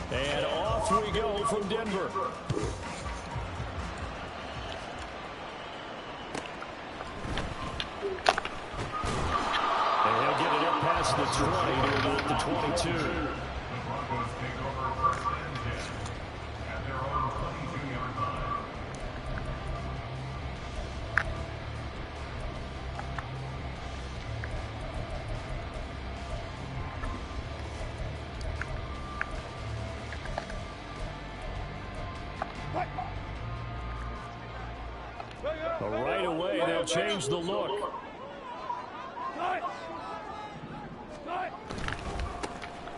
And off we go from Denver. And he'll get it up past the 20 to about the 22. Right away, they'll change the look.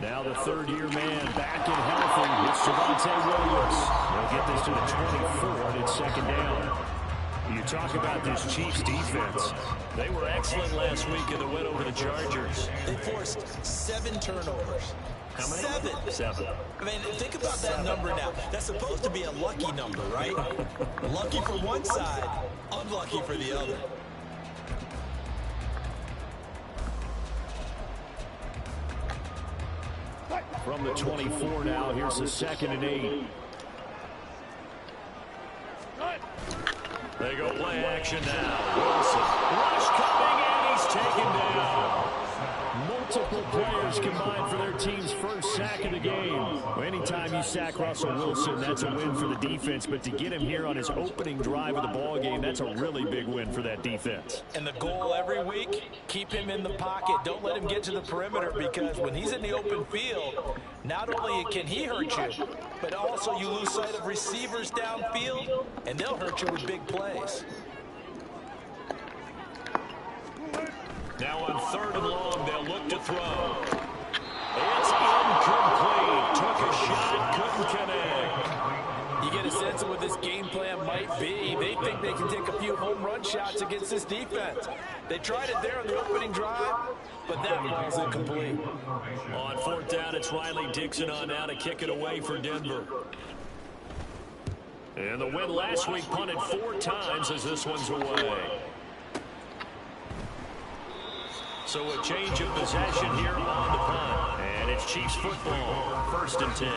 Now the third-year man back and healthy. It's Javonte Williams. They'll get this to the 24, and it's second down. You talk about this Chiefs defense. They were excellent last week in the win over the Chargers. They forced 7 turnovers. How many? 7. I mean, think about that number now. That's supposed to be a lucky number, right? Lucky for one side, unlucky for the other. From the 24 now, here's the 2nd and 8. They go play action now. Wilson. Rush coming, and he's taken down. Multiple players combined for their team's first sack of the game. Well, anytime you sack Russell Wilson, that's a win for the defense. But to get him here on his opening drive of the ballgame, that's a really big win for that defense. And the goal every week, keep him in the pocket. Don't let him get to the perimeter, because when he's in the open field, not only can he hurt you, but also you lose sight of receivers downfield, and they'll hurt you with big plays. Now on 3rd and long, they'll look to throw. It's incomplete. Took a shot, couldn't connect. You get a sense of what this game plan might be. They think they can take a few home run shots against this defense. They tried it there on the opening drive, but that ball's incomplete. On 4th down, it's Riley Dixon on now to kick it away for Denver. And the win last week punted 4 times as this one's away. So a change of possession here on the punt. And it's Chiefs football, 1st and 10.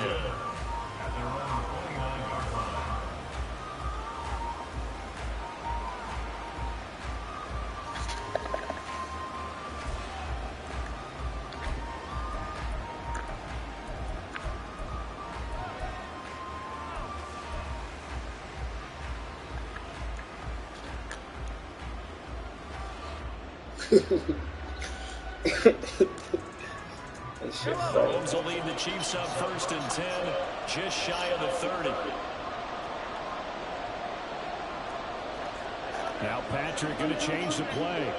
Mahomes will lead the Chiefs up 1st and 10, just shy of the 30. Now Patrick going to change the play.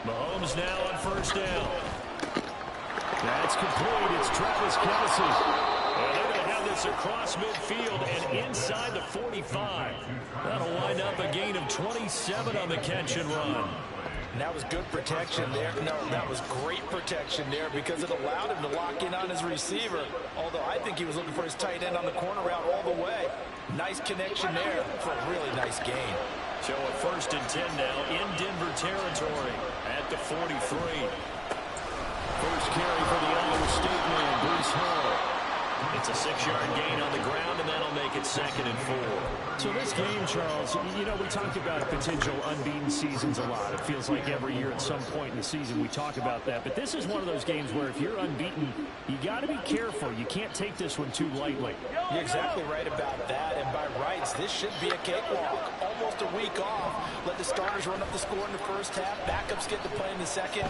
Mahomes now on 1st down. That's complete. It's Travis Kelce. And they're going to have this across midfield and inside the 45. That'll wind up a gain of 27 on the catch and run. And that was good protection there. No, that was great protection there, because it allowed him to lock in on his receiver. Although I think he was looking for his tight end on the corner route all the way. Nice connection there for a really nice gain. So a 1st and 10 now in Denver territory at the 43. First carry for the Iowa State man, Breece Hall. It's a 6-yard gain on the ground, and that'll make it 2nd and 4. So this game, Charles, you know, we talked about potential unbeaten seasons a lot. It feels like every year at some point in the season we talk about that. But this is one of those games where if you're unbeaten, you got to be careful. You can't take this one too lightly. You're exactly right about that. And by rights, this should be a cakewalk. Almost a week off. Let the starters run up the score in the first half. Backups get to play in the second.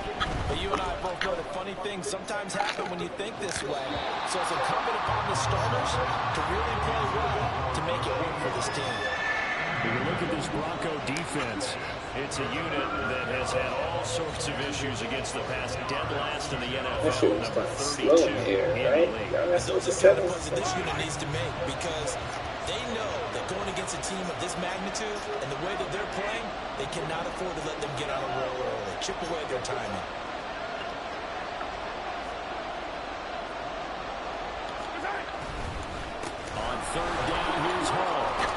But you and I both know that funny things sometimes happen when you think this way. So it's incumbent upon the starters to really play well to make it work for this team. When you look at this Bronco defense, it's a unit that has had all sorts of issues against the pass. Dead last in the NFL, number 32 here, right? Those are the kind of plays that this unit needs to make, because they know that going against a team of this magnitude and the way that they're playing, they cannot afford to let them get on a roll early. Chip away their timing. On 3rd down, here's Hall.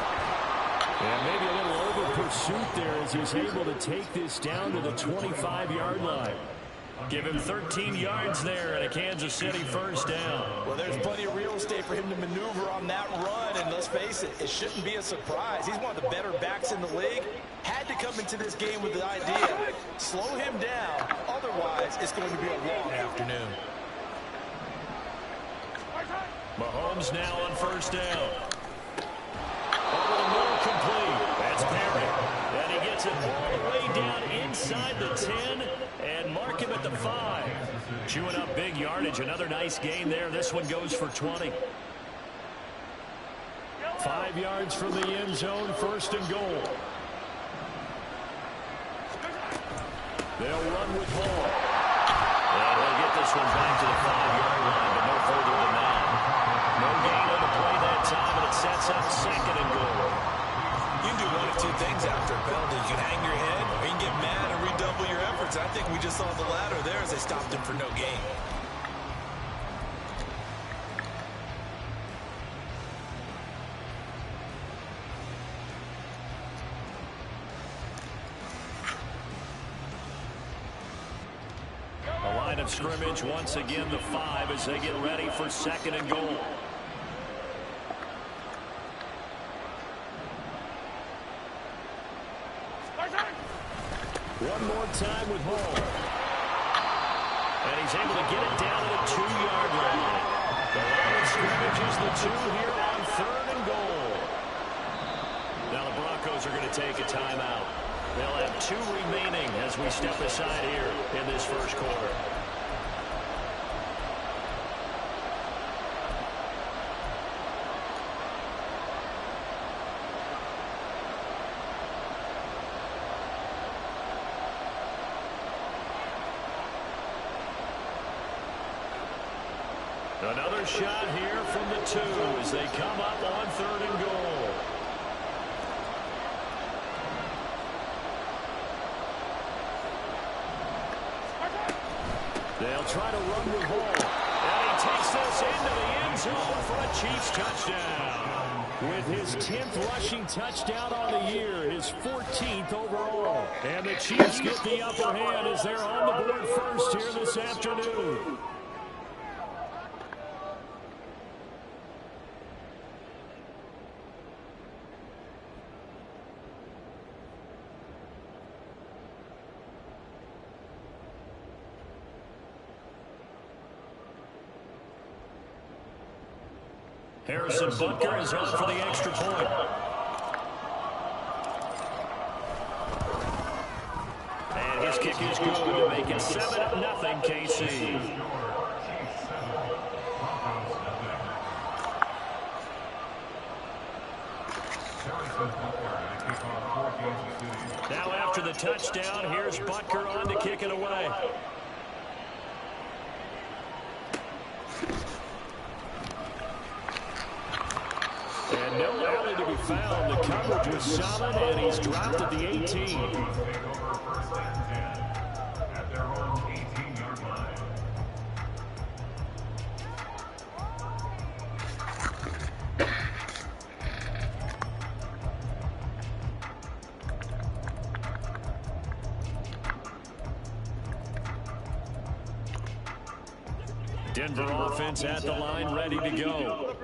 And maybe a little over-pursuit suit there as he's able to take this down to the 25-yard line. Give him 13 yards there and a Kansas City first down. Well, there's plenty of real estate for him to maneuver on that run, and let's face it, it shouldn't be a surprise. He's one of the better backs in the league. Had to come into this game with the idea, slow him down, otherwise it's going to be a long afternoon. Mahomes now on first down. Over the middle, complete. That's Perry. And he gets it all the way down inside the 10 and mark him at the 5. Chewing up big yardage. Another nice gain there. This one goes for 20. 5 yards from the end zone, first and goal. They'll run with Hall. And he'll get this one back to the 5-yard line, but no further than that. No gain on the play that time, and it sets up second and goal. You can do one of two things after a penalty. You can hang your head, or you can get mad and redouble your efforts. I think we just saw the latter there as they stopped him for no gain. A line of scrimmage once again, the 5 as they get ready for second and goal. One more time with Hall. And he's able to get it down to the 2-yard line. The line of scrimmage is the 2 here on third and goal. Now the Broncos are going to take a timeout. They'll have 2 remaining as we step aside here in this first quarter. Another shot here from the 2 as they come up on third and goal. They'll try to run with Hall. And he takes this into the end zone for a Chiefs touchdown. With his 10th rushing touchdown on the year, his 14th overall. And the Chiefs get the upper hand as they're on the board first here this afternoon. Harrison Butker is on for the extra point. And his kick is good to make it 7-0 KC. Now after the touchdown, here's Butker on to kick it away. And no alley to be found. The coverage was solid, and he's dropped at the 18. Denver offense at the line, ready to go.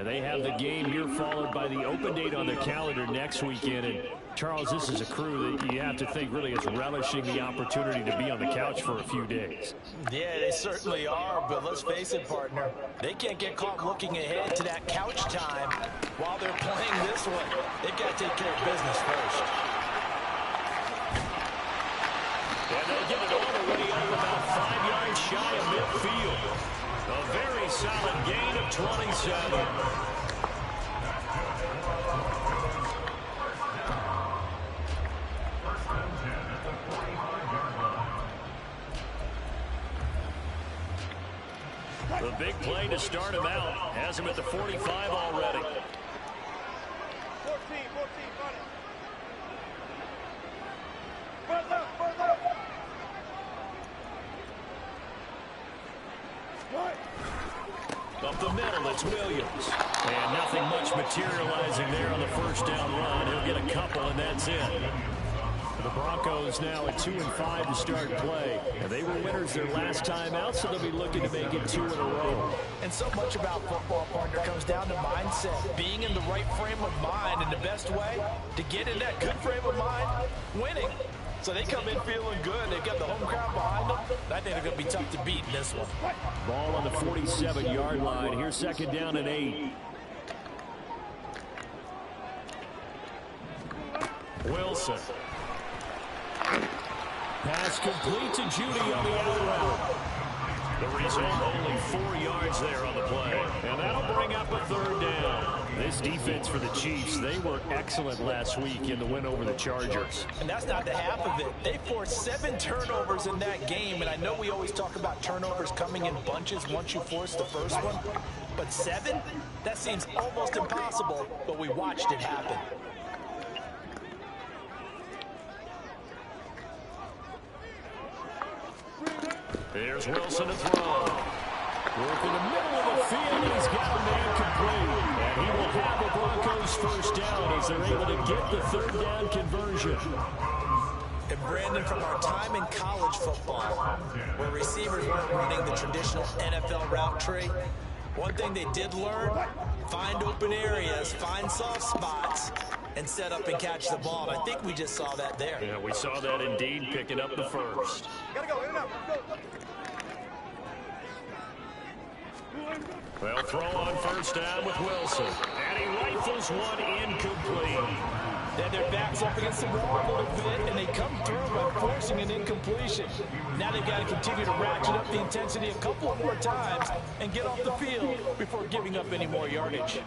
They have the game here followed by the open date on the calendar next weekend. And Charles, this is a crew that you have to think really is relishing the opportunity to be on the couch for a few days. Yeah, they certainly are, but let's face it, partner. They can't get caught looking ahead to that couch time while they're playing this one. They've got to take care of business first. And they'll get it all the way up about 5 yards shy of midfield. A very solid gain of 27. The big play to start him out has him at the 45 already. 14, Up the middle, it's Williams. And nothing much materializing there on the first down run. He'll get a couple, and that's it. The Broncos now at 2-5 to start play. And they were winners their last time out, so they'll be looking to make it 2 in a row. And so much about football, partner, comes down to mindset. Being in the right frame of mind, and the best way to get in that good frame of mind, winning. So they come in feeling good. They've got the home crowd behind them. I think they're going to be tough to beat in this one. Ball on the 47-yard line. Here's 2nd down and 8. Wilson. Pass complete to Judy on the out route. The result, only 4 yards there on the play. And that'll bring up a 3rd down. This defense for the Chiefs, they were excellent last week in the win over the Chargers. And that's not the half of it. They forced 7 turnovers in that game. And I know we always talk about turnovers coming in bunches once you force the first one. But 7? That seems almost impossible, but we watched it happen. Here's Wilson to throw. Work in the middle of the field, and he's got a man complete. And he will have the Broncos first down as they're able to get the 3rd down conversion. And Brandon, from our time in college football, where receivers weren't running the traditional NFL route tree, one thing they did learn, find open areas, find soft spots, and set up and catch the ball. And I think we just saw that there. Yeah, we saw that indeed, picking up the first. Gotta go, in and out. They'll throw on first down with Wilson. And he rifles one incomplete. Then their backs up against the wall a little bit, and they come through by forcing an incompletion. Now they've got to continue to ratchet up the intensity a couple more times and get off the field before giving up any more yardage.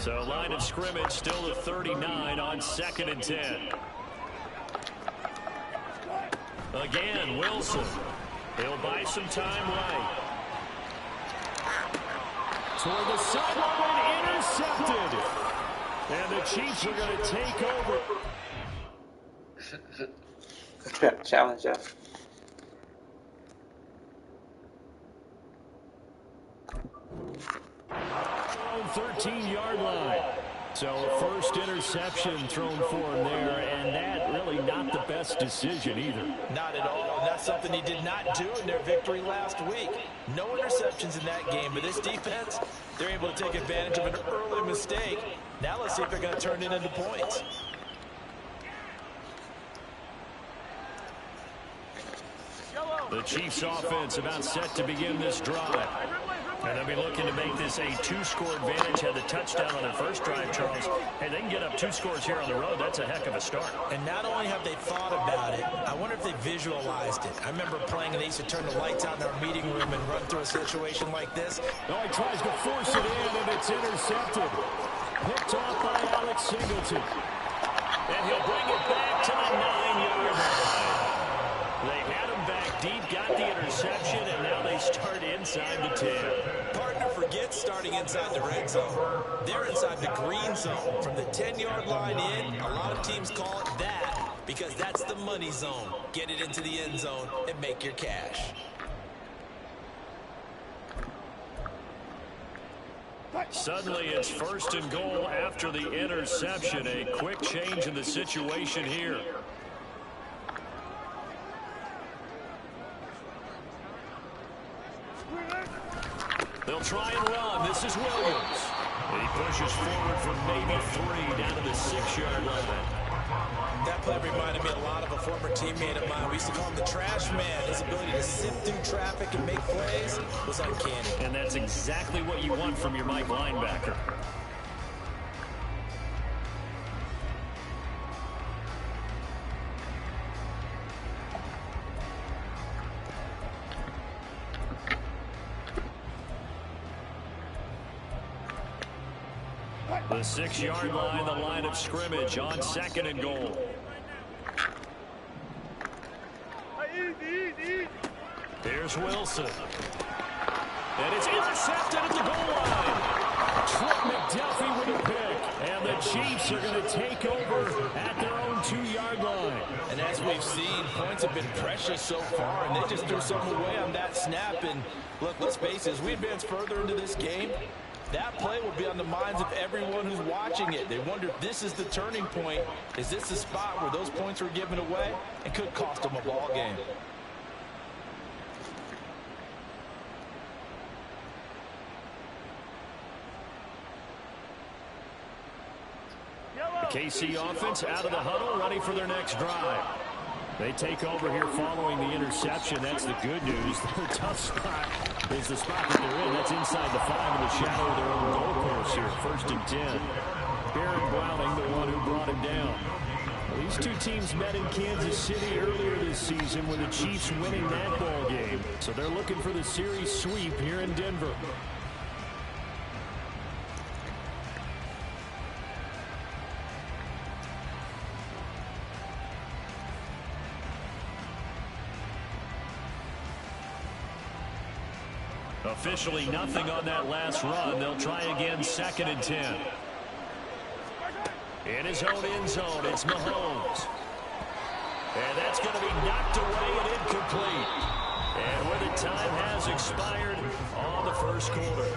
So line of scrimmage still at 39 on 2nd and 10. Again, Wilson. He'll buy some time right. Toward the sideline, intercepted. And the Chiefs are going to take over. Challenge, Jeff. 13-yard line. So first interception thrown for him there, and that really not the best decision either. Not at all, and that's something he did not do in their victory last week. No interceptions in that game, but this defense, they're able to take advantage of an early mistake. Now let's see if they're going to turn it into points. The Chiefs offense about set to begin this drive. And they'll be looking to make this a 2-score advantage. Had the touchdown on their first drive, Charles. Hey, they can get up 2 scores here on the road. That's a heck of a start. And not only have they thought about it, I wonder if they visualized it. I remember playing and they used to turn the lights on in our meeting room and run through a situation like this. Oh, he tries to force it in, and it's intercepted. Picked off by Alex Singleton. And he'll bring it back to the 9-yard line. They had him back deep, got the interception, and now they start inside the 10. Partner, forget starting inside the red zone. They're inside the green zone. From the 10-yard line in, a lot of teams call it that because that's the money zone. Get it into the end zone and make your cash. Suddenly it's 1st and goal after the interception. A quick change in the situation here. They'll try and run. This is Williams. And he pushes forward from maybe 3 down to the 6-yard line. That play reminded me a lot of a former teammate of mine. We used to call him the trash man. His ability to sift through traffic and make plays was uncanny. And that's exactly what you want from your Mike linebacker. The 6-yard line, the line of scrimmage on 2nd and goal. Here's Wilson. And it's intercepted at the goal line. Trent McDuffie with a pick. And the Chiefs are going to take over at their own 2-yard line. And as we've seen, points have been precious so far, and they just threw something away on that snap. And look, let's face it, as we advance further into this game, that play will be on the minds of everyone who's watching it. They wonder if this is the turning point. Is this the spot where those points were given away? It could cost them a ball game. The KC offense out of the huddle, ready for their next drive. They take over here following the interception. That's the good news. Their tough spot is the spot that they're in. That's inside the 5 in the shadow of their own goalpost here. 1st and 10. Baron Browning, the one who brought him down. These two teams met in Kansas City earlier this season with the Chiefs winning that ball game. So they're looking for the series sweep here in Denver. Officially nothing on that last run. They'll try again, 2nd and 10. In his own end zone, it's Mahomes. And that's going to be knocked away and incomplete. And where the time has expired on the 1st quarter.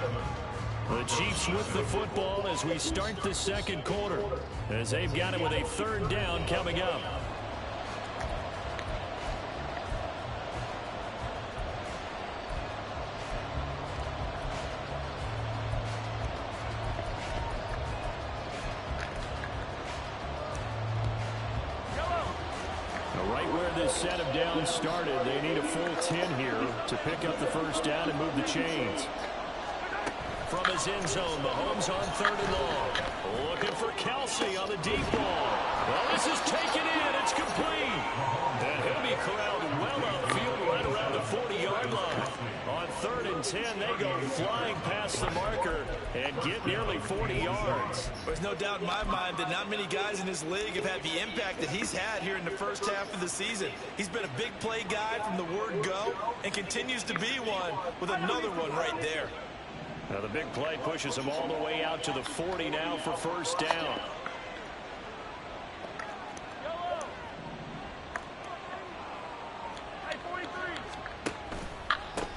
The Chiefs with the football as we start the 2nd quarter, as they've got it with a 3rd down coming up. Right where this set of downs started, they need a full 10 here to pick up the 1st down and move the chains. From his end zone, Mahomes on 3rd and long. Looking for Kelsey on the deep ball. Well, this is taken in. It's complete. And he'll be corralled well upfield right around the 40-yard line. On 3rd and 10, they go flying past the marker and get nearly 40 yards. There's no doubt in my mind that not many guys in this league have had the impact that he's had here in the 1st half of the season. He's been a big play guy from the word go and continues to be one with another one right there. Now the big play pushes him all the way out to the 40 now for 1st down.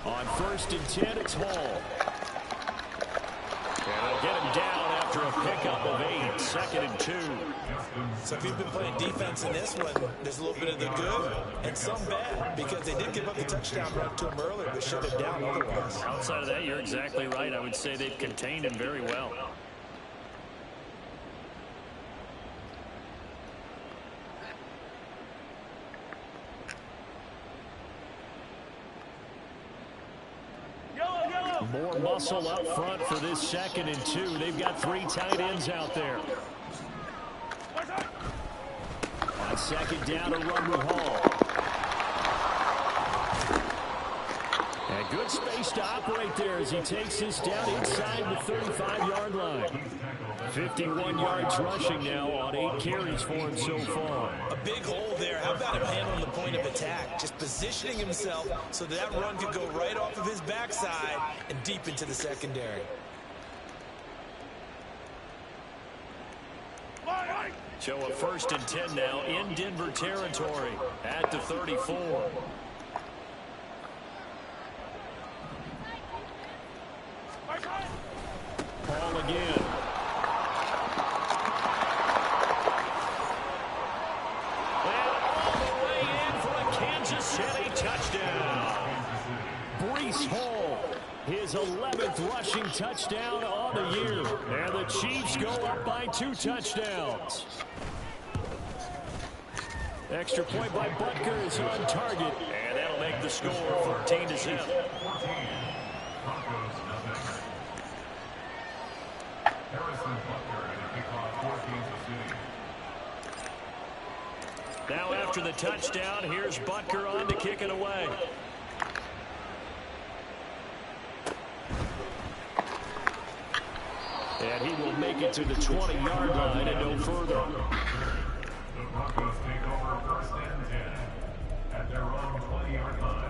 On 1st and 10, it's Hall. And they'll get him down after a pickup of 8. 2nd and 2. So if you've been playing defense in this one, there's a little bit of the good and some bad, because they did give up the touchdown run to him earlier, but shut him down otherwise. Outside of that, you're exactly right. I would say they've contained him very well. More muscle up front for this 2nd and 2. They've got 3 tight ends out there. On 2nd down, a run with Hall. And good space to operate there as he takes this down inside the 35-yard line. 51 yards rushing now on 8 carries for him so far. A big hole there. How about him handling the point of attack? Just positioning himself so that run could go right off of his backside and deep into the secondary. So a 1st and 10 now in Denver territory at the 34. Ball again. And all the way in for a Kansas City touchdown. Breece Hall, his 11th rushing touchdown on the year. And the Chiefs go up by 2 touchdowns. Extra point by Butker is on target. And that'll make the score 14-7. Now after the touchdown, here's Butker on to kick it away. And he will make it to the 20-yard line and no further. The Broncos take over 1st and 10 at their own 20-yard line.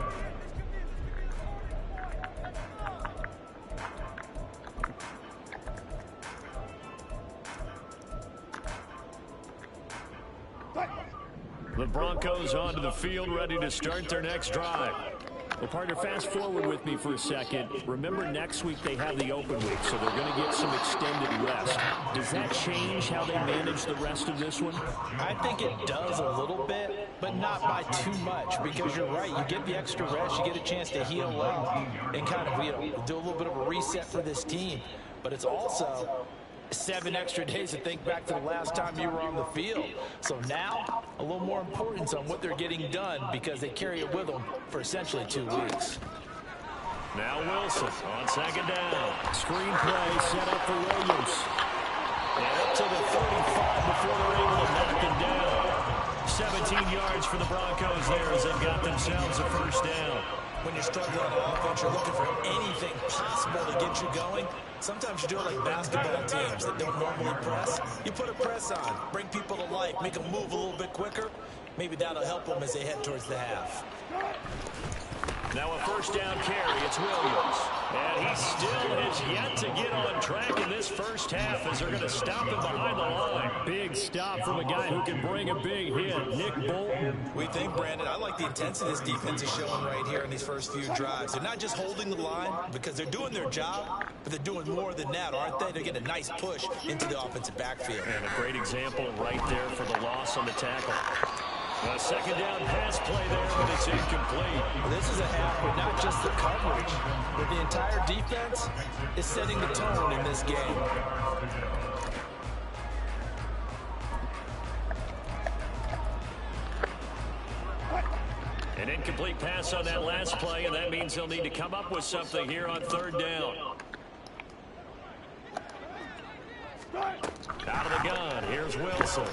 The Broncos onto the field, ready to start their next drive. Well, partner, fast forward with me for a second. Remember, next week they have the open week, so they're going to get some extended rest. Does that change how they manage the rest of this one? I think it does a little bit, but not by too much, because you're right. You get the extra rest, you get a chance to heal up and kind of, do a little bit of a reset for this team. But it's also 7 extra days to think back to the last time you were on the field. So now, a little more importance on what they're getting done because they carry it with them for essentially 2 weeks. Now Wilson on second down. Screen play set up for Williams. And up to the 35 before they're able to knock him down. 17 yards for the Broncos there as they've got themselves a first down. When you're struggling on offense, you're looking for anything possible to get you going. Sometimes you do it like basketball teams that don't normally press. You put a press on, bring people to life, make them move a little bit quicker. Maybe that'll help them as they head towards the half. Now a first down carry, it's Williams. And he still has yet to get on track in this first half as they're going to stop him behind the line. Big stop from a guy who can bring a big hit, Nick Bolton. We think, Brandon, I like the intensity this defense is showing right here in these first few drives. They're not just holding the line because they're doing their job, but they're doing more than that, aren't they? They're getting a nice push into the offensive backfield. And a great example right there for the loss on the tackle. A second down pass play there, but it's incomplete. Well, this is a half, but not just the coverage, but the entire defense is setting the tone in this game. An incomplete pass on that last play, and that means they'll need to come up with something here on third down. Out of the gun, here's Wilson.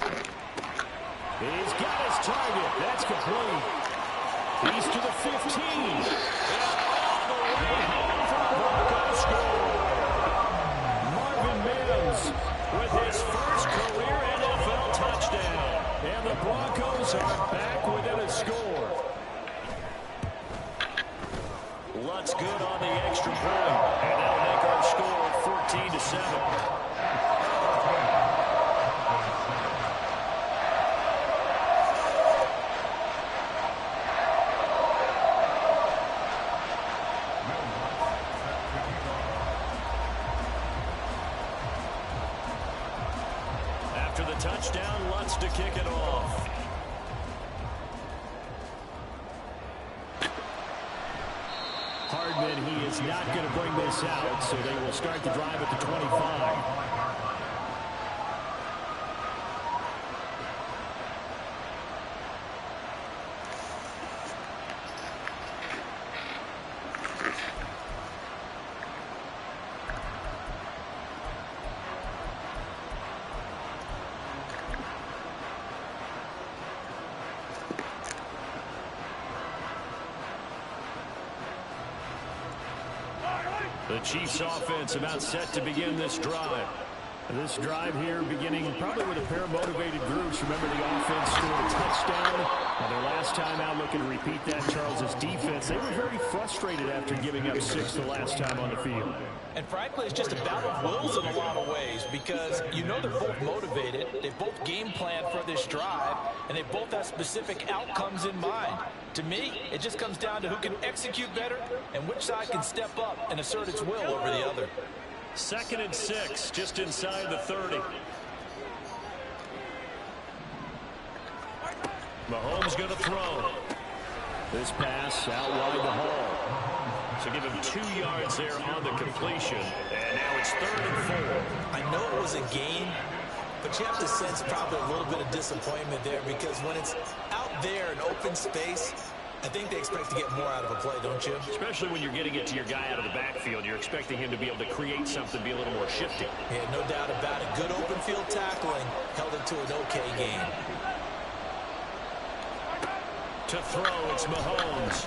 He's got his target. That's complete. He's to the 15. And all the way home for the Broncos score. Marvin Mims with his first career NFL touchdown. And the Broncos are back within a score. Lutz good on the extra point. And that'll make our score 14-7. Touchdown, Lutz to kick it off. Hardman, he is not going to bring this out, so they will start the drive at the 25. The Chiefs offense about set to begin this drive. This drive here beginning probably with a pair of motivated groups. Remember, the offense scored a touchdown. Now their last time out, looking to repeat that, Charles' defense. They were very frustrated after giving up 6 the last time on the field. And frankly, it's just a battle of wills in a lot of ways because you know they're both motivated. They both game plan for this drive, and they both have specific outcomes in mind. To me, it just comes down to who can execute better and which side can step up and assert its will over the other. 2nd and 6, just inside the 30. Mahomes going to throw. This pass out wide the hole. So give him 2 yards there on the completion. And now it's 3rd and 4. I know it was a gain, but you have to sense probably a little bit of disappointment there because when it's out there in open space, I think they expect to get more out of a play, don't you? Especially when you're getting it to your guy out of the backfield. You're expecting him to be able to create something, be a little more shifty. Yeah, no doubt about it. Good open field tackling held it to an okay game. To throw, it's Mahomes.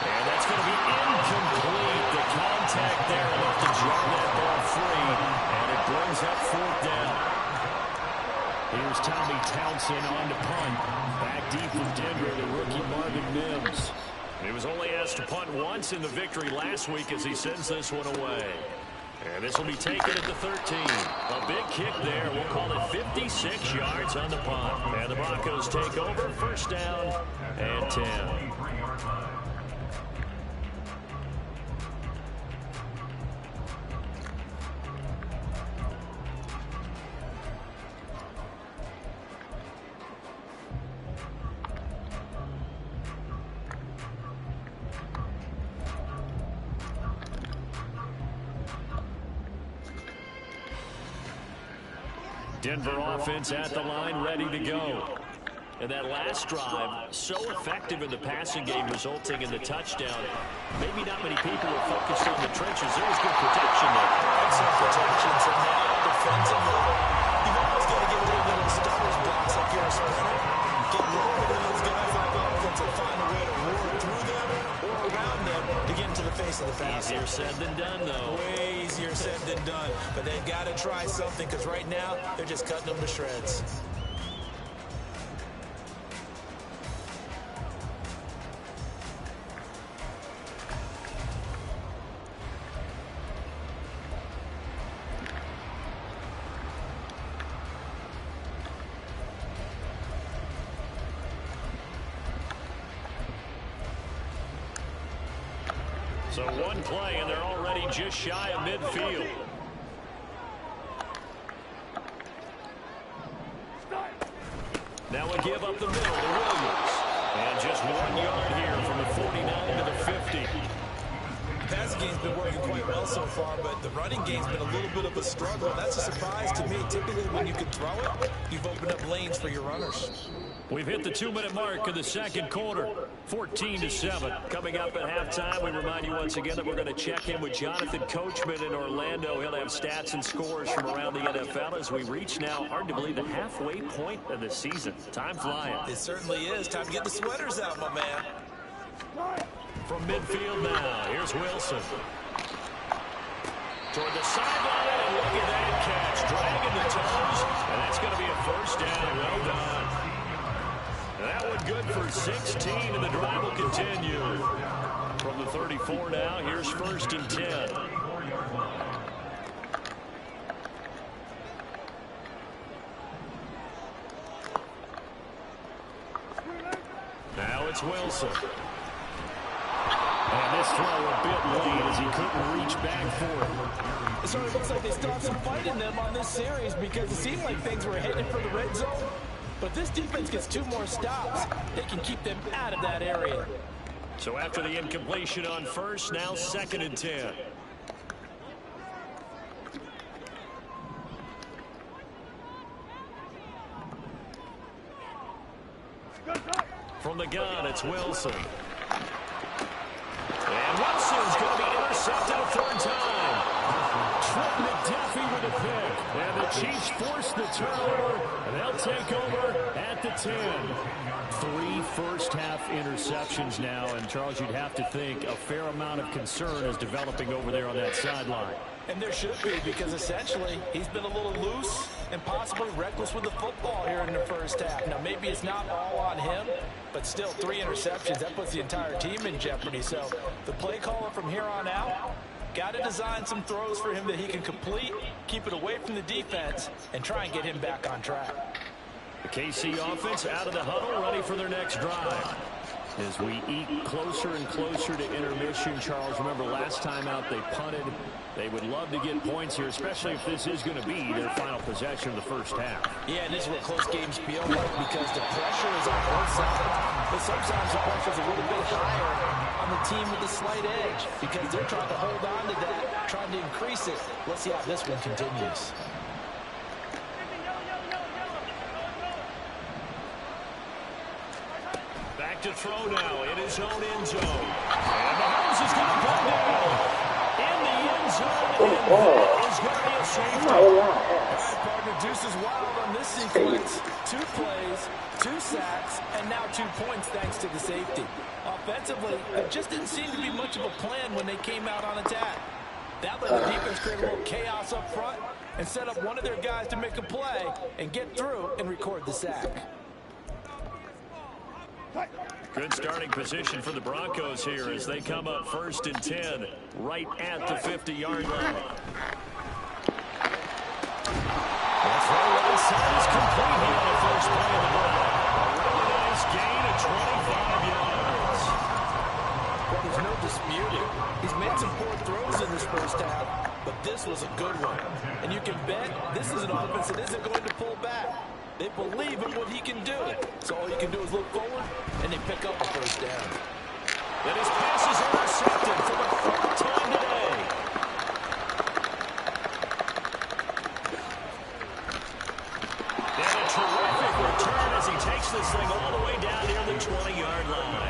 And that's going to be incomplete. The contact there enough to jam that ball free. And it brings up 4th down. Here's Tommy Townsend on to punt. Back deep from Denver, the rookie Marvin Mims. He was only asked to punt once in the victory last week as he sends this one away. And this will be taken at the 13. A big kick there. We'll call it 56 yards on the punt. And the Broncos take over. First down and 10. Denver offense at the line, ready to go. And that last drive, so effective in the passing game, resulting in the touchdown. Maybe not many people are focused on the trenches. There was good protection there. Excellent protection. So now defensively, you've always got to get rid of little starters blocks like you're a sprinter. Get rid of those guys like offense and find a way to roar through them or around them to get into the face of the pass. Easier said than done, though. Way easier said than done. But they've got to try something because right now they're just cutting them to shreds. So one play, and they're already just shy of midfield. Now we give up the middle to Williams. And just 1 yard here from the 49 to the 50. The passing game's been working quite well so far, but the running game's been a little bit of a struggle. That's a surprise to me. Typically, when you can throw it, you've opened up lanes for your runners. We've hit the 2-minute mark of the second quarter, 14-7. Coming up at halftime, we remind you once again that we're going to check in with Jonathan Coachman in Orlando. He'll have stats and scores from around the NFL as we reach now, hard to believe, the halfway point of the season. Time flying. It certainly is. Time to get the sweaters out, my man. From midfield now, here's Wilson. Toward the sideline, and look at that catch. Dragging the toes, and that's going to be a first down. Well done. That one good for 16, and the drive will continue. From the 34 now, here's first and 10. Now it's Wilson. And this throw a bit late as he couldn't reach back for it. It sort of looks like they stopped some fight in them on this series because it seemed like things were headed for the red zone. But this defense gets 2 more stops. They can keep them out of that area. So after the incompletion on first, now second and 10. From the gun, it's Wilson. And Wilson's going to be intercepted a third time. Trent McDuffie with a pick. And the Chiefs force the turnover, and they'll take over at the 10. 3 first-half interceptions now, and Charles, you'd have to think a fair amount of concern is developing over there on that sideline. And there should be, because essentially he's been a little loose and possibly reckless with the football here in the first half. Now, maybe it's not all on him, but still 3 interceptions. That puts the entire team in jeopardy. So the play caller from here on out got to design some throws for him that he can complete, keep it away from the defense, and try and get him back on track. The KC offense out of the huddle, ready for their next drive. As we eke closer and closer to intermission, Charles, remember last time out they punted. They would love to get points here, especially if this is going to be their final possession of the first half. Yeah, and this is what close games feel like because the pressure is on both sides. But sometimes the pressure is a little bit higher on the team with the slight edge because they're trying to hold on to that, trying to increase it. Let's see how this one continues. Back to throw now in his own end zone. And Mahomes is going to go down in the end zone. And that is going to be a safety. All right, partner, deuce is wild on this sequence. 2 plays, 2 sacks, and now 2 points thanks to the safety. Offensively, there just didn't seem to be much of a plan when they came out on attack. That let the defense create a little chaos up front and set up one of their guys to make a play and get through and record the sack. Good starting position for the Broncos here as they come up 1st and 10 right at the 50-yard line. The throw right side is complete here on the first play of the drive. A really nice gain of 25 yards. Well, there's no disputing. He's made some poor throws in this first half, but this was a good one. And you can bet this is an offense that isn't going to pull back. They believe in what he can do. So all you can do is look forward, and they pick up a first down. And his pass is intercepted for the 3rd time today. And a terrific return as he takes this thing all the way down near the 20-yard line.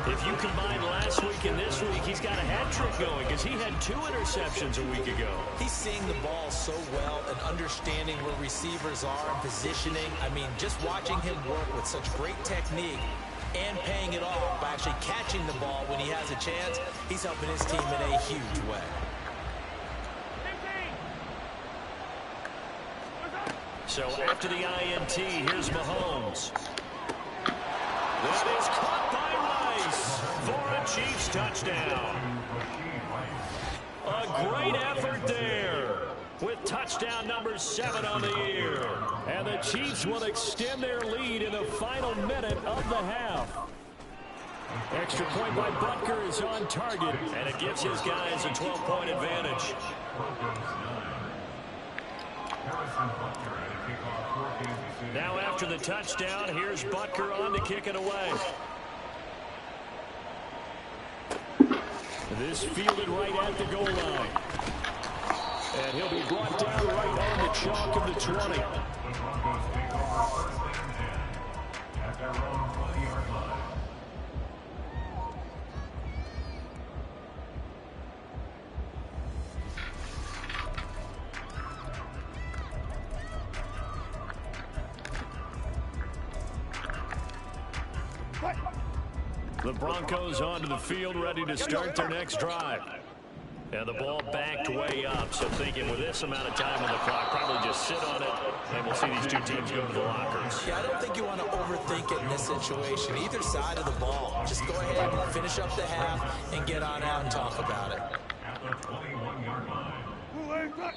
If you combine last week and this week, he's got a hat trick going because he had 2 interceptions a week ago. He's seeing the ball so well and understanding where receivers are and positioning. I mean, just watching him work with such great technique and paying it off by actually catching the ball when he has a chance, he's helping his team in a huge way. So after the INT, here's Mahomes. That is caught by Rice for a Chiefs touchdown. A great effort there with touchdown number 7 on the year. And the Chiefs will extend their lead in the final minute of the half. Extra point by Butker is on target, and it gives his guys a 12-point advantage. Now after the touchdown, here's Butker on to kick it away. This fielded right at the goal line. And he'll be brought down right on the chalk of the 20. The Broncos take over 1st and 10 at their own 20-yard line. The Broncos onto the field, ready to start their next drive. And the ball backed way up, so thinking with this amount of time on the clock, probably just sit on it, and we'll see these 2 teams go to the lockers. Yeah, I don't think you want to overthink it in this situation. Either side of the ball. Just go ahead and finish up the half and get on out and talk about it. At the 21-yard line.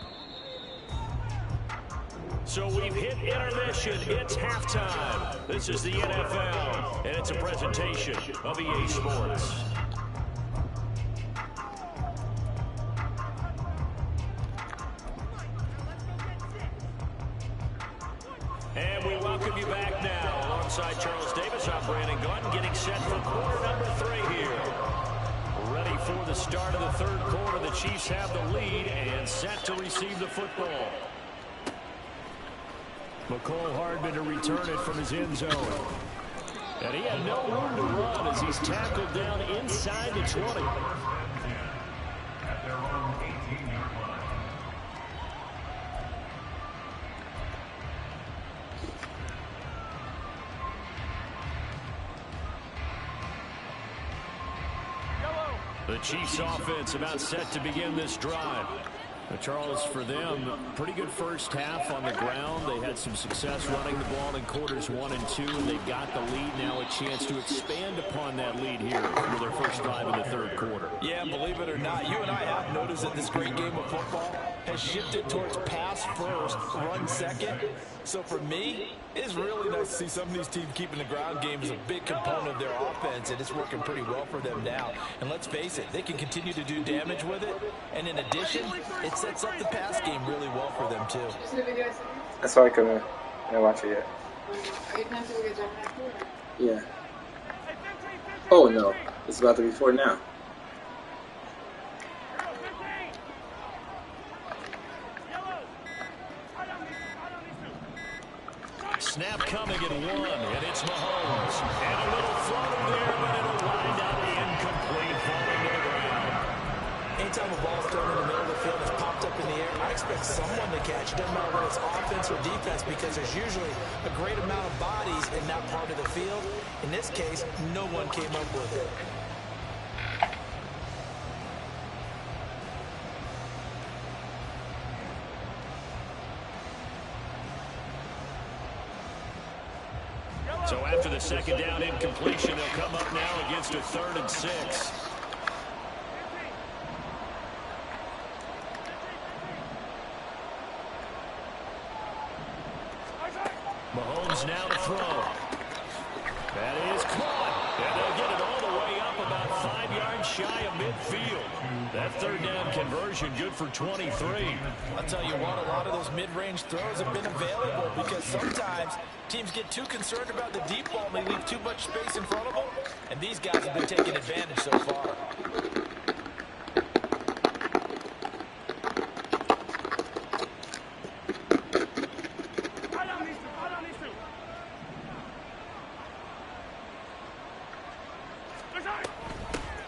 So we've hit intermission. It's halftime. This is the NFL, and it's a presentation of EA Sports. And we welcome you back now. Alongside Charles Davis, I'm Brandon Gordon, getting set for quarter number 3 here. Ready for the start of the 3rd quarter. The Chiefs have the lead and set to receive the football. McCole Hardman to return it from his end zone. And he had no room to run as he's tackled down inside the 20. At their own 18-yard line. The Chiefs offense about set to begin this drive. Charles, for them, pretty good first half on the ground. They had some success running the ball in quarters 1 and 2, and they've got the lead now, a chance to expand upon that lead here for their first drive in the 3rd quarter. Yeah, believe it or not, you and I have noticed that this great game of football has shifted towards pass first, run second. So for me, it's really nice to see some of these teams keeping the ground game as a big component of their offense, and it's working pretty well for them now. And let's face it, they can continue to do damage with it. And in addition, it sets up the pass game really well for them too. That's why I couldn't watch it yet. Yeah. Oh no, it's about to be 4 now. Snap coming at 1, and it's Mahomes. And a little floater there, but it'll wind up incomplete, falling to the ground. Anytime a ball's thrown in the middle of the field, it's popped up in the air, I expect someone to catch it, no matter whether it's offense or defense, because there's usually a great amount of bodies in that part of the field. In this case, no one came up with it. So after the second down incompletion, they'll come up now against a 3rd and 6. Mahomes now to throw. That is caught. And they'll get it all the way up about 5 yards shy of midfield. That 3rd down conversion good for 23. I'll tell you what, a lot of those mid-range throws have been available because sometimes teams get too concerned about the deep ball and they leave too much space in front of them. And these guys have been taking advantage so far.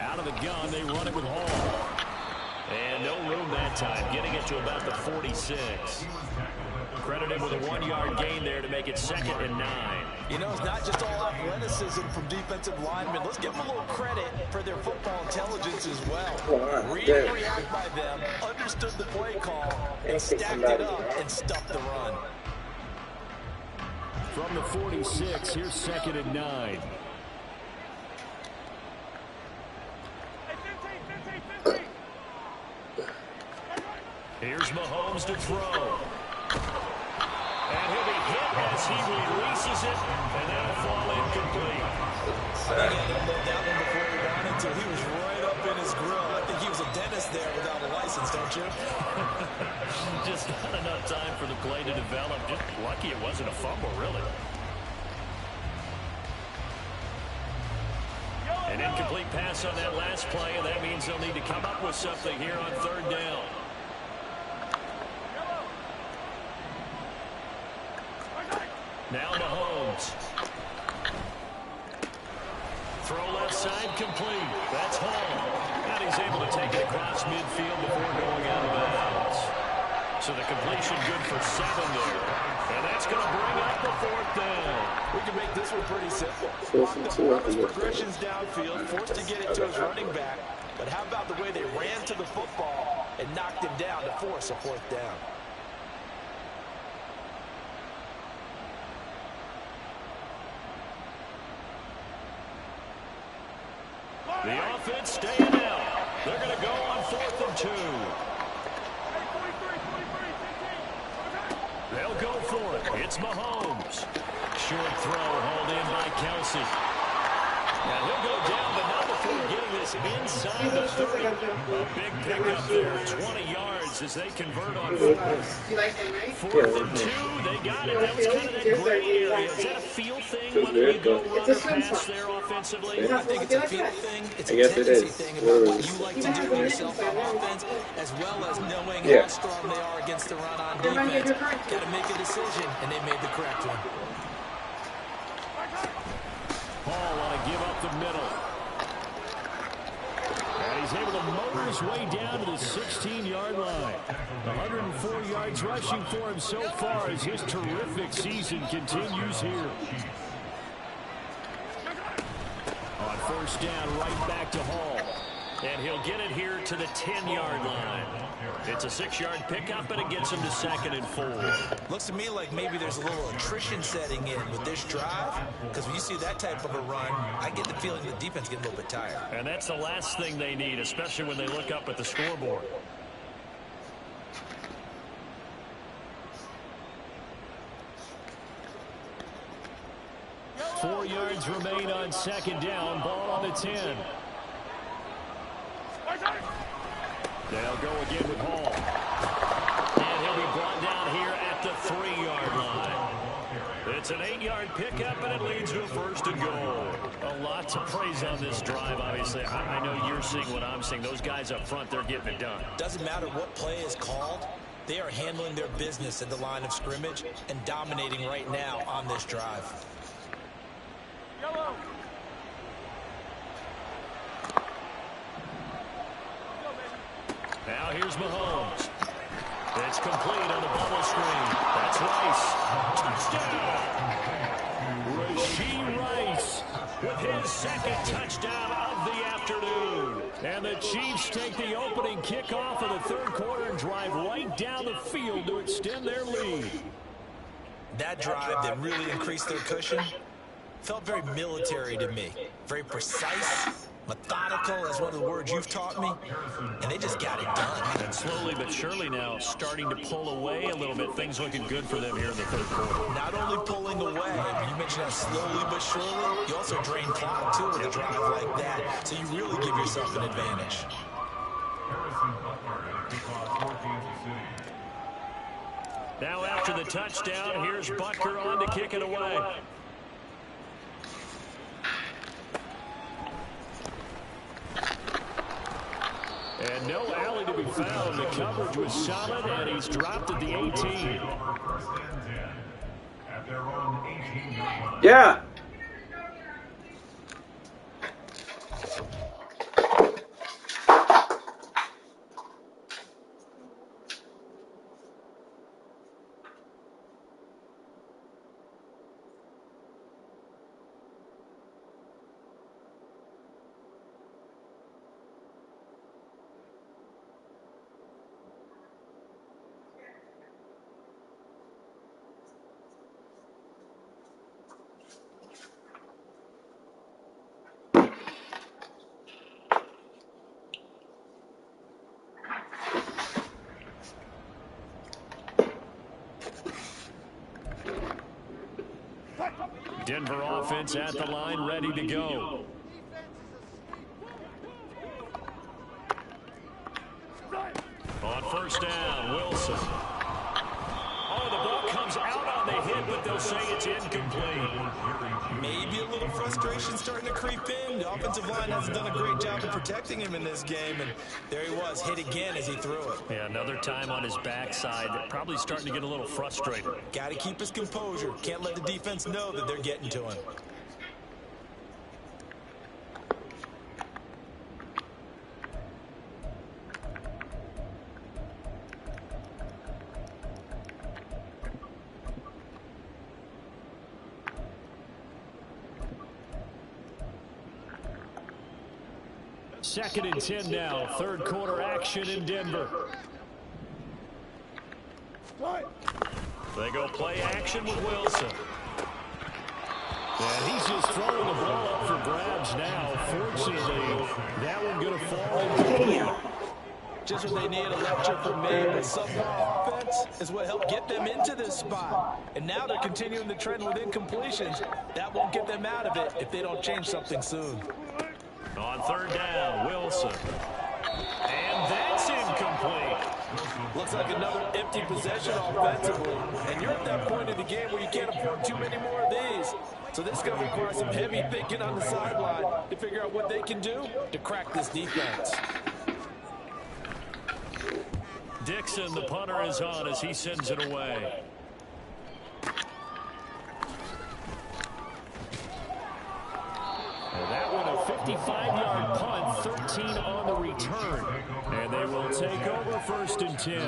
Out of the gun, they run it with Hall. And no room that time, getting it to about the 46. Credit him with a 1-yard gain there to make it 2nd and 9. You know, it's not just all athleticism from defensive linemen. Let's give them a little credit for their football intelligence as well. Read and react by them, understood the play call, and stacked it up and stuffed the run. From the 46, here's 2nd and 9. Here's Mahomes to throw. And he'll be hit as he releases it, and that'll fall incomplete. I think he looked that one before he wanted to. He was right up in his grill. I think he was a dentist there without a license, don't you? Just not enough time for the play to develop. Just lucky it wasn't a fumble, really. An incomplete pass on that last play, and that means they'll need to come up with something here on 3rd down. Now Mahomes. Throw left side complete. That's Hall. And he's able to take it across midfield before going out of bounds. So the completion good for 7 there. And that's going to bring up the 4th down. We can make this one pretty simple. Mark the progressions downfield, forced to get it to his running back. But how about the way they ran to the football and knocked him down to force a 4th down? The offense staying out. They're going to go on 4th and 2. They'll go for it. It's Mahomes. Short throw hauled in by Kelsey. Now he'll go down, but not before getting this inside the 30. A big pickup there, 20 yards as they convert on 4th. You like them, right? 4th and 2, they got it. That was kind of that gray area. Is that a feel thing, whether you go run or pass there offensively? I think it's a feel thing. It's a tendency thing about what you like to do to yourself on offense, as well as knowing how strong they are against the run on defense. Got to make a decision, and they made the correct one. Paul want to give up the middle. And he's able to motor his way down to the 16-yard line. 104 yards rushing for him so far as his terrific season continues here. On 1st down, right back to Hall. And he'll get it here to the 10-yard line. It's a 6-yard pickup, and it gets him to 2nd and 4. Looks to me like maybe there's a little attrition setting in with this drive, because when you see that type of a run, I get the feeling the defense gets a little bit tired. And that's the last thing they need, especially when they look up at the scoreboard. Four yards remain on 2nd down. Ball on the 10. They'll go again with Hall. And he'll be brought down here at the 3-yard line. It's an 8-yard pickup, and it leads to a 1st and goal. A lot to praise on this drive, obviously. I know you're seeing what I'm seeing. Those guys up front, they're getting it done. Doesn't matter what play is called. They are handling their business at the line of scrimmage and dominating right now on this drive. Yellow. Now here's Mahomes. It's complete on the bubble screen. That's Rice. Touchdown. Rashee Rice with his 2nd touchdown of the afternoon. And the Chiefs take the opening kickoff of the 3rd quarter and drive right down the field to extend their lead. That drive that really increased their cushion, Felt very military to me. Very precise, methodical, that's one of the words you've taught me. And they just got it done. And slowly but surely now starting to pull away a little bit. Things looking good for them here in the third quarter. Not only pulling away, you mentioned that slowly but surely, you also drain clock too with a drive like that. So you really give yourself an advantage. Now after the touchdown, here's Butker on to kick it away. And no alley to be found. The coverage was solid, and he's dropped at the 18. Yeah. Denver offense at the line, ready to go. On first down, Wilson. Oh, the ball comes out on the hit, but they'll say it's incomplete. Maybe a little frustration starting to creep in. The offensive line hasn't done a great job of protecting him in this game, and there he was, hit again as he threw it. Yeah, another time on his backside, probably starting to get a little frustrated. Got to keep his composure. Can't let the defense know that they're getting to him. Second and 10 now. Third quarter action in Denver. They go play action with Wilson. And he's just throwing the ball up for grabs now. Fortunately, that one going to fall incomplete. Just what they need, a lecture from me, but subpar offense is what helped get them into this spot. And now they're continuing the trend with incompletions. That won't get them out of it if they don't change something soon. On third down, Wilson. And that's incomplete. Looks like another empty possession offensively. And you're at that point in the game where you can't afford too many more of these. So this is going to require some heavy thinking on the sideline to figure out what they can do to crack this defense. Dixon, the punter, is on as he sends it away. And that one a 55-yard punt, 13 on the return. And they will take over first and 10.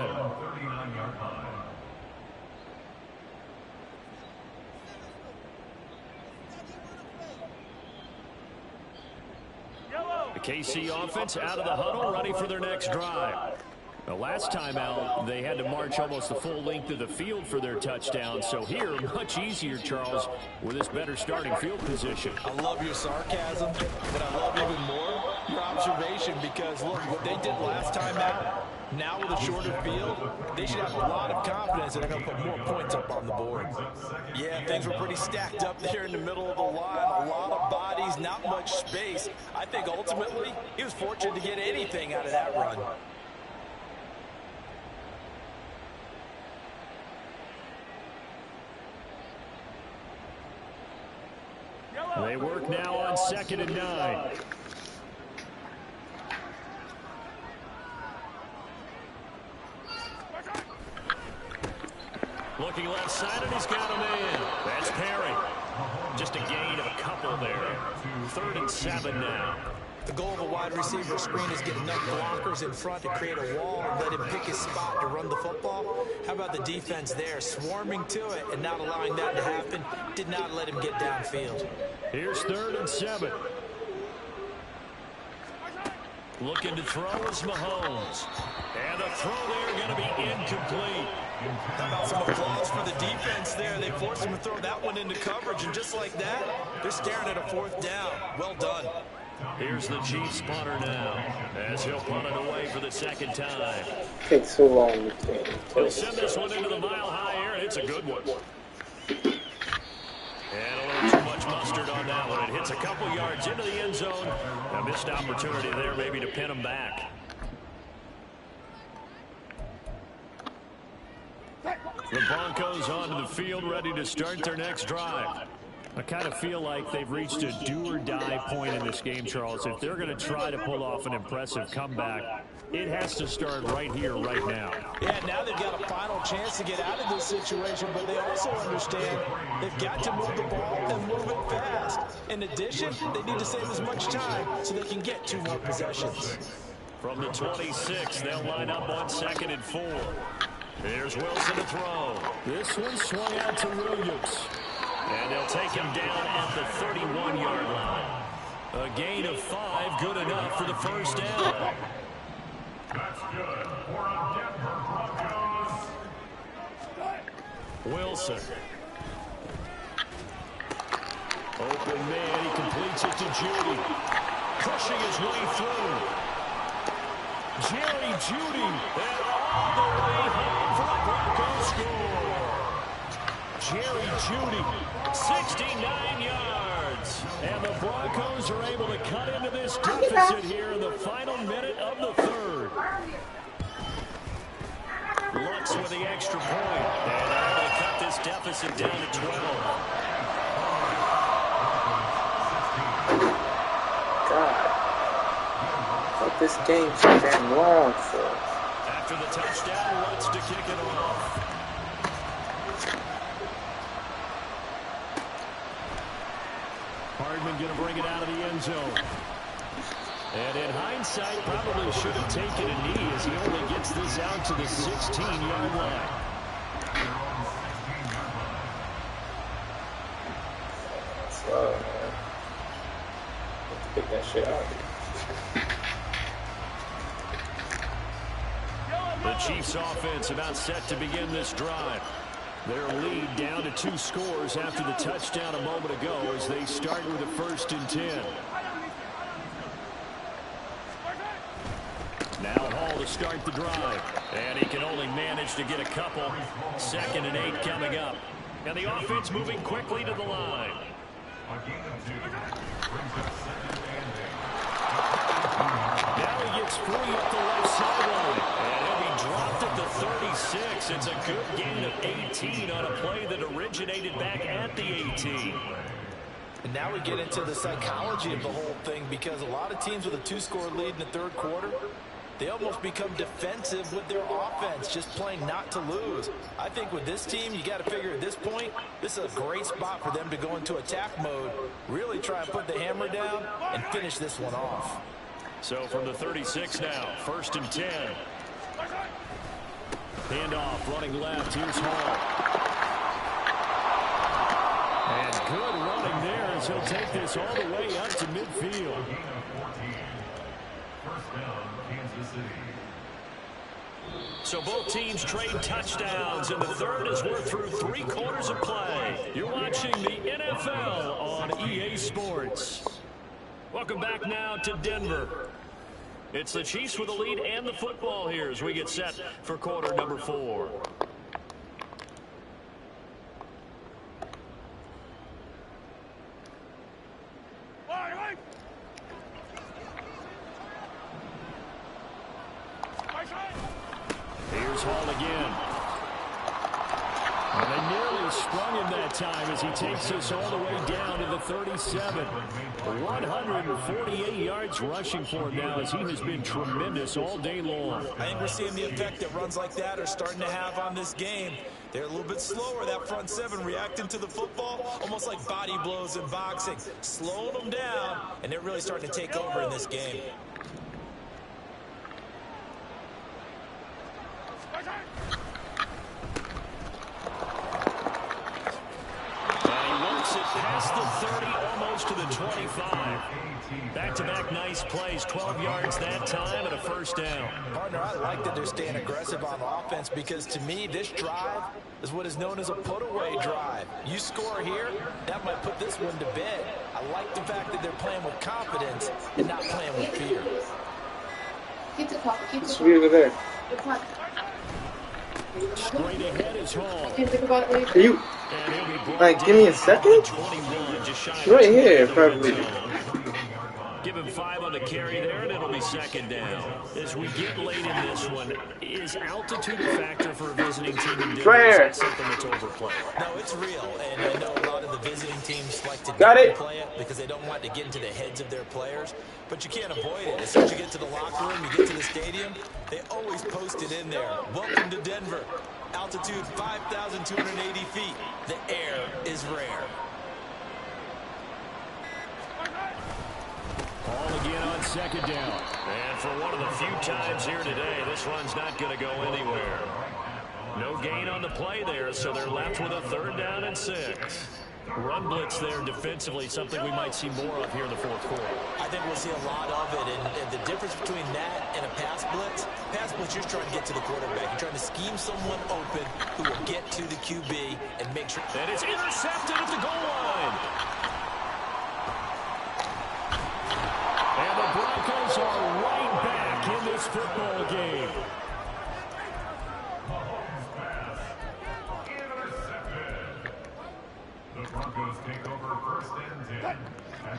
The KC offense out of the huddle, ready for their next drive. The last time out, they had to march almost the full length of the field for their touchdown. So here, much easier, Charles, with this better starting field position. I love your sarcasm, but I love even more your observation because, look, what they did last time out, now with a shorter field, they should have a lot of confidence that they're going to put more points up on the board. Yeah, things were pretty stacked up there in the middle of the line. A lot of bodies, not much space. I think ultimately he was fortunate to get anything out of that run. They work now on 2nd and 9. Looking left side, and he's got a man. That's Perry. Just a gain of a couple there. 3rd and 7 now. The goal of a wide receiver screen is get enough blockers in front to create a wall and let him pick his spot to run the football. How about the defense there, swarming to it and not allowing that to happen? Did not let him get downfield. Here's 3rd and 7. Looking to throw is Mahomes. And the throw there going to be incomplete. How about some applause for the defense there? They forced him to throw that one into coverage, and just like that, they're staring at a 4th down. Well done. Here's the Chiefs punter now, as he'll punt it away for the 2nd time. Takes so long. He'll send this one into the mile-high air, and it's a good one. And a little too much mustard on that one. It hits a couple yards into the end zone. A missed opportunity there maybe to pin him back. The Broncos onto the field, ready to start their next drive. I kind of feel like they've reached a do-or-die point in this game, Charles. If they're going to try to pull off an impressive comeback, it has to start right here, right now. Yeah, now they've got a final chance to get out of this situation, but they also understand they've got to move the ball and move it fast. In addition, they need to save as much time so they can get 2 more possessions. From the 26, they'll line up on 2nd and 4. Here's Wilson to throw. This one swung out to Williams. And they'll take him down at the 31-yard line. A gain of 5, good enough for the 1st down. That's good for a Denver Broncos. Wilson. Open man, he completes it to Judy. Pushing his way through. Jerry Judy. And all the way home for the Broncos score. Jerry Judy, 69 yards. And the Broncos are able to cut into this deficit here in the final minute of the 3rd. Lutz with the extra point. And they're able to cut this deficit down to 12. God. What this game so damn long for? After the touchdown, Lutz to kick it off. Hardman going to bring it out of the end zone. And in hindsight, probably should have taken a knee as he only gets this out to the 16-yard line. Slow, man. Let's pick that shit out. The Chiefs offense about set to begin this drive. Their lead down to 2 scores after the touchdown a moment ago as they start with a 1st and 10. Now Hall to start the drive. And he can only manage to get a couple. 2nd and 8 coming up. And the offense moving quickly to the line. Now he gets free up the left sideline. And he'll be dropped at the 36. It's a good gain of 18 on a play that originated back at the 18. And now we get into the psychology of the whole thing, because a lot of teams with a 2-score lead in the 3rd quarter, they almost become defensive with their offense, just playing not to lose. I think with this team, you got to figure at this point, this is a great spot for them to go into attack mode, really try and put the hammer down and finish this one off. So from the 36 now, 1st and 10. Handoff running left. Here's Hall. And good running there as he'll take this all the way up to midfield. So both teams trade touchdowns, and the 3rd as we're through 3 quarters of play. You're watching the NFL on EA Sports. Welcome back now to Denver. It's the Chiefs with the lead and the football here as we get set for quarter number 4. Here's Hall again. And they nearly sprung him that time as he takes us all the way down to the 37. 148 yards rushing for him now as he has been tremendous all day long. I think we're seeing the effect that runs like that are starting to have on this game. They're a little bit slower, that front 7, reacting to the football, almost like body blows in boxing. Slowing them down, and they're really starting to take over in this game. Past the 30, almost to the 25. Back-to-back nice plays, 12 yards that time and a first down. Partner, I like that they're staying aggressive on offense because to me, this drive is what is known as a put-away drive. You score here, that might put this one to bed. I like the fact that they're playing with confidence and not playing with fear. It's over there. Straight ahead is Hall. Can you, like, give me a second? Right here, probably. Give him 5 on the carry there, and it'll be second down. As we get late in this one, is altitude a factor for a visiting team in Denver? Right here. Is that something that's overplayed? No, it's real, and I know a lot of the visiting teams like to play it because they don't want to get into the heads of their players, but you can't avoid it. As soon as you get to the locker room, you get to the stadium, they always post it in there. Welcome to Denver. Altitude 5,280 feet. The air is rare. Ball again on second down. And for one of the few times here today, this run's not going to go anywhere. No gain on the play there, so they're left with a 3rd down and 6. Run blitz there defensively, something we might see more of here in the fourth quarter. I think we'll see a lot of it, and the difference between that and a pass blitz, you're trying to get to the quarterback. You're trying to scheme someone open who will get to the QB and make sure. And it's intercepted at the goal line. And the Broncos are right back in this football game. The Broncos take over 1st and 10.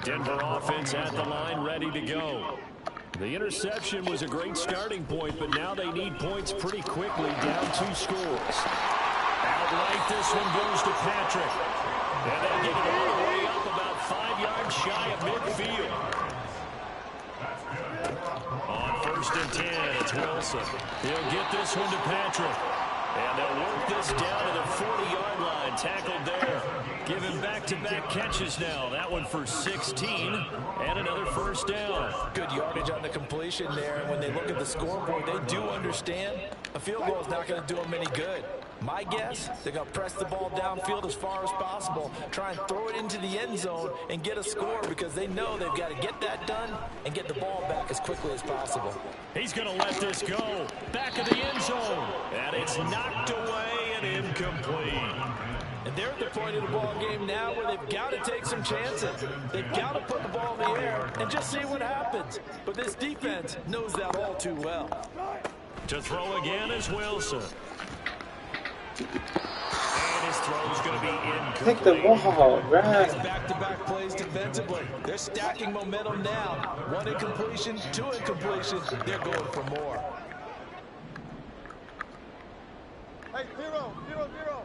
Denver offense at the line, ready to go. The interception was a great starting point, but now they need points pretty quickly, down 2 scores. Outright, this one goes to Patrick. And they get it all the way up about 5 yards shy of midfield. On 1st and 10, it's Wilson. He'll get this one to Patrick. And they'll work this down to the 40-yard line. Tackled there. Give him back-to-back catches now. That one for 16 and another 1st down. Good yardage on the completion there. And when they look at the scoreboard, they do understand a field goal is not going to do them any good. My guess, they're going to press the ball downfield as far as possible, try and throw it into the end zone and get a score because they know they've got to get that done and get the ball back as quickly as possible. He's going to let this go. Back of the end zone. And it's knocked away and incomplete. And they're at the point of the ball game now where they've got to take some chances. They've got to put the ball in the air and just see what happens. But this defense knows that all too well. To throw again is Wilson. And his throw is going to be incomplete. Take the ball, right? Back-to-back plays defensively. They're stacking momentum now. 1 incompletion, 2 incompletions. They're going for more. Hey, 0, 0, 0.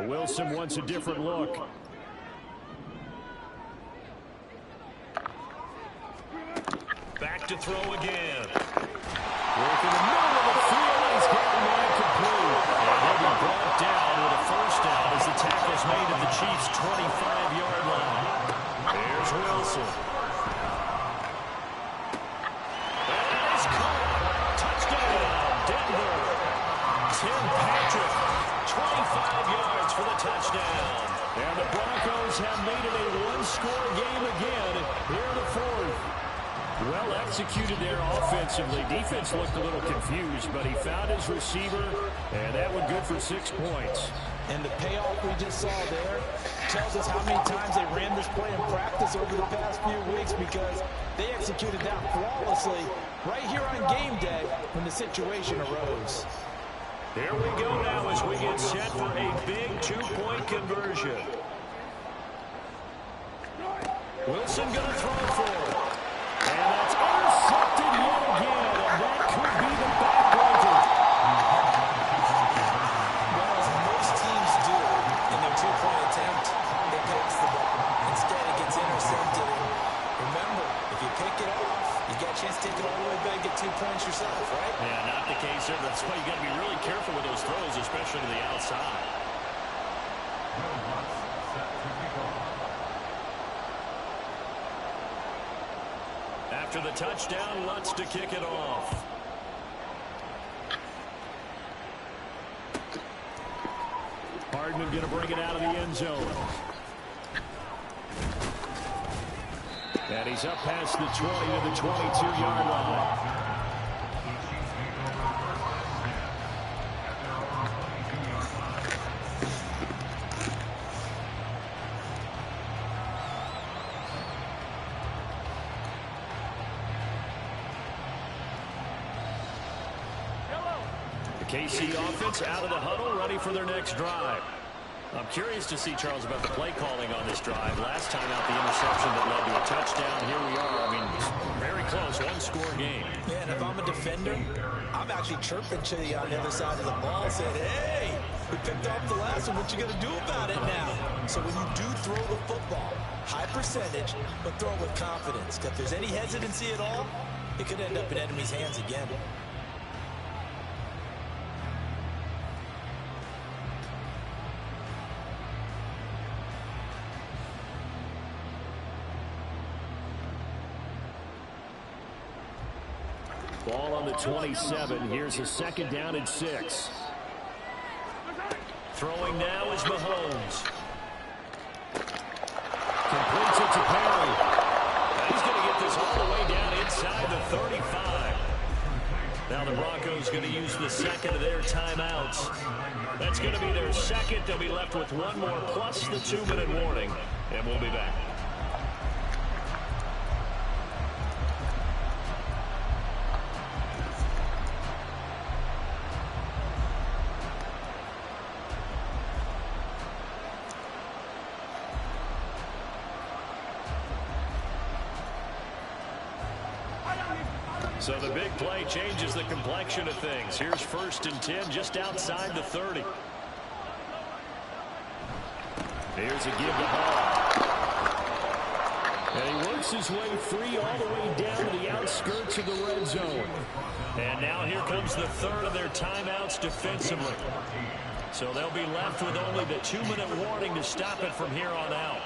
Wilson wants a different look. Back to throw again. Working the middle of the field. He's got the man complete. And he'll be brought down with a 1st down as the tackle's made at the Chiefs' 25-yard line. There's Wilson. And that is caught. Touchdown, Denver. Tim Patrick. 25 yards for the touchdown. And the Broncos have made it a 1-score game again here in the 4th. Well executed there offensively. Defense looked a little confused, but he found his receiver, and that one good for 6 points. And the payoff we just saw there tells us how many times they ran this play in practice over the past few weeks because they executed that flawlessly right here on game day when the situation arose. Here we go now as we get set for a big 2-point conversion. Wilson going to throw for it. And that's intercepted yet again, and that could be the backbreaker. Well, as most teams do in their 2-point attempt, they pass the ball. Instead, it gets intercepted. And remember, if you pick it off, you got a chance to take it all the way back, get 2 points yourself, right? Yeah, not the case there. That's why you got to be really careful with those throws, especially to the outside. After the touchdown, Lutz to kick it off. Hardman going to bring it out of the end zone. And he's up past the 20 to the 22-yard line. KC offense out of the huddle, ready for their next drive. I'm curious to see, Charles, about the play calling on this drive. Last time out, the interception that led to a touchdown. Here we are. I mean, very close, one-score game. Yeah, and if I'm a defender, I'm actually chirping to you on the other side of the ball, saying, hey, we picked off the last one. What you going to do about it now? So when you do throw the football, high percentage, but throw it with confidence. If there's any hesitancy at all, it could end up in enemy's hands again. Ball on the 27. Here's a second down and 6. Throwing now is Mahomes. Completes it to Perry. He's going to get this all the way down inside the 35. Now the Broncos going to use the second of their timeouts. That's going to be their second. They'll be left with one more plus the 2-minute warning. And we'll be back. So the big play changes the complexion of things. Here's 1st and 10 just outside the 30. Here's a give to Hall. And he works his way free all the way down to the outskirts of the red zone. And now here comes the third of their timeouts defensively. So they'll be left with only the 2-minute warning to stop it from here on out.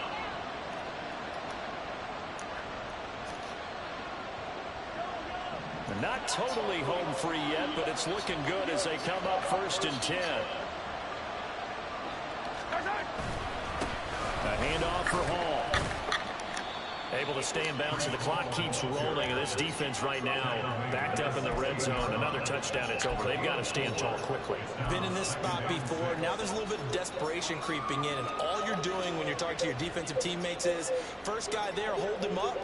Not totally home free yet, but it's looking good as they come up 1st and 10. A handoff for Hall. Able to stay in bounds, and the clock keeps rolling. And this defense right now backed up in the red zone. Another touchdown, it's over. They've got to stand tall quickly. Been in this spot before. Now there's a little bit of desperation creeping in, and all you're doing when you're talking to your defensive teammates is first guy there, hold him up.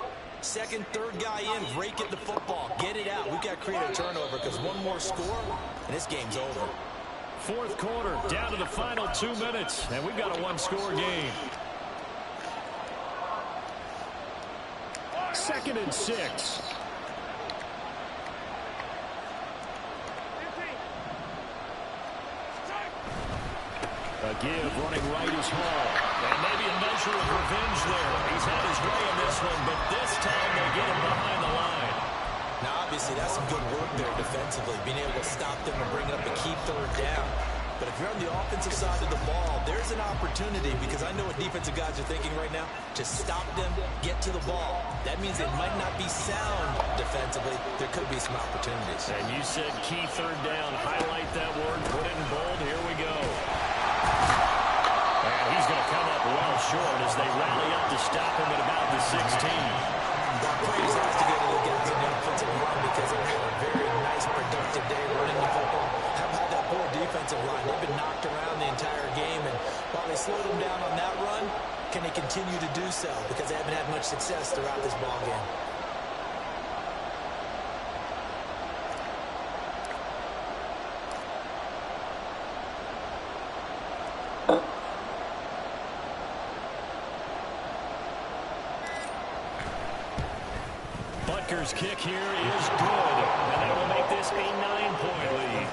Second, third guy in, rake at the football. Get it out. We've got to create a turnover because one more score, and this game's over. 4th quarter, down to the final 2 minutes, and we've got a one-score game. 2nd and 6. A give, running right is Hall. And maybe a measure of revenge there. He's had his way in this one, but this time they get him behind the line. Now, obviously, that's some good work there defensively, being able to stop them and bring up a key 3rd down. But if you're on the offensive side of the ball, there's an opportunity, because I know what defensive guys are thinking right now, to stop them, get to the ball. That means it might not be sound defensively. There could be some opportunities. And you said key 3rd down. Highlight that word, put it in bold. Here we go. And he's going to come up well short as they rally up to stop him at about the 16. That praise has to go to the guys in the offensive line because they've had a very nice, productive day running the football. How about that poor defensive line? They've been knocked around the entire game, and while they slowed them down on that run, can they continue to do so? Because they haven't had much success throughout this ball game. Butker's kick here is good, and that will make this a 9-point lead.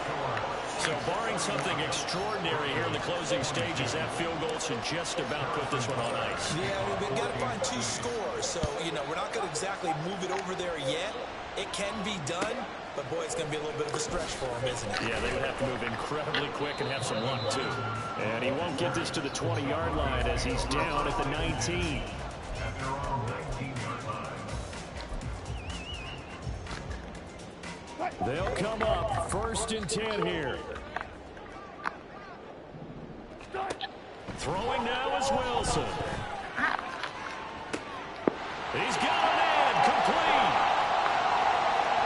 So barring something extraordinary here in the closing stages, that field goal should just about put this one on ice. Yeah, we've got to find 2 scores, so, you know, we're not going to exactly move it over there yet. It can be done, but, boy, it's going to be a little bit of a stretch for them, isn't it? Yeah, they would have to move incredibly quick and have some luck, too. And he won't get this to the 20-yard line as he's down at the 19. They'll come up 1st and 10 here. Throwing now is Wilson. He's got a man complete.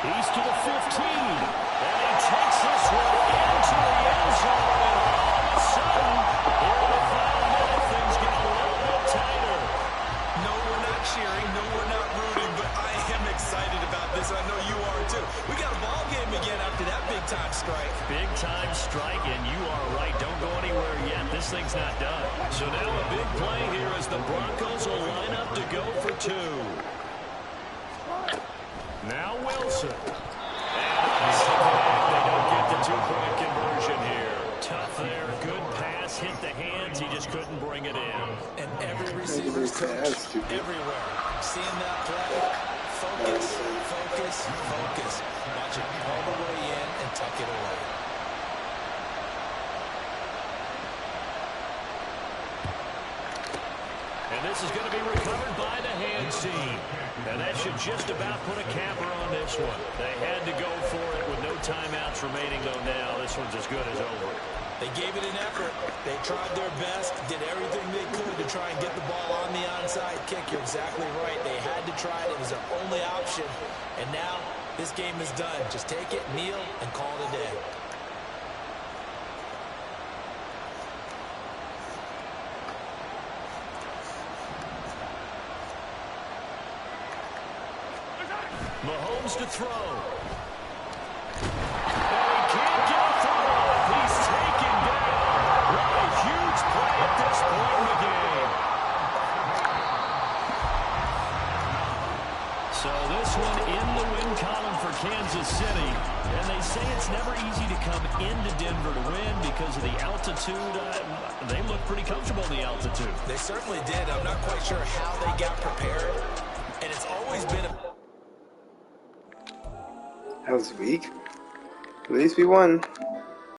He's to the 15. And he takes this one into the end zone. And all of a sudden, here in the final minute, things get a little bit tighter. No, we're not cheering. No, we're not rooting. But I am excited about this. I know you are too. We got a ball game again after that big-time strike. Big-time strike, and you are right. Don't go anywhere yet. This thing's not done. So now a big play here as the Broncos will line up to go for 2. Now Wilson. And they don't get the 2-point conversion here. Tough there. Good pass. Hit the hands. He just couldn't bring it in. And every receiver's coach everywhere. Seeing that play, focus, focus, focus. Watch it all the way in and tuck it away. And this is going to be recovered by the hands team. And that should just about put a capper on this one. They had to go for it with no timeouts remaining, though now this one's as good as over. They gave it an effort. They tried their best, did everything they could to try and get the ball on the onside kick. You're exactly right. They had to try it. It was their only option. And now this game is done. Just take it, kneel, and call it a day. Mahomes to throw. And he can't get a throw off. He's taken down. What a huge play at this point in the game. So this one in the win column for Kansas City. And they say it's never easy to come into Denver to win because of the altitude. They look pretty comfortable in the altitude. They certainly did. I'm not quite sure how they got prepared. And it's always been a... That was weak. At least we won.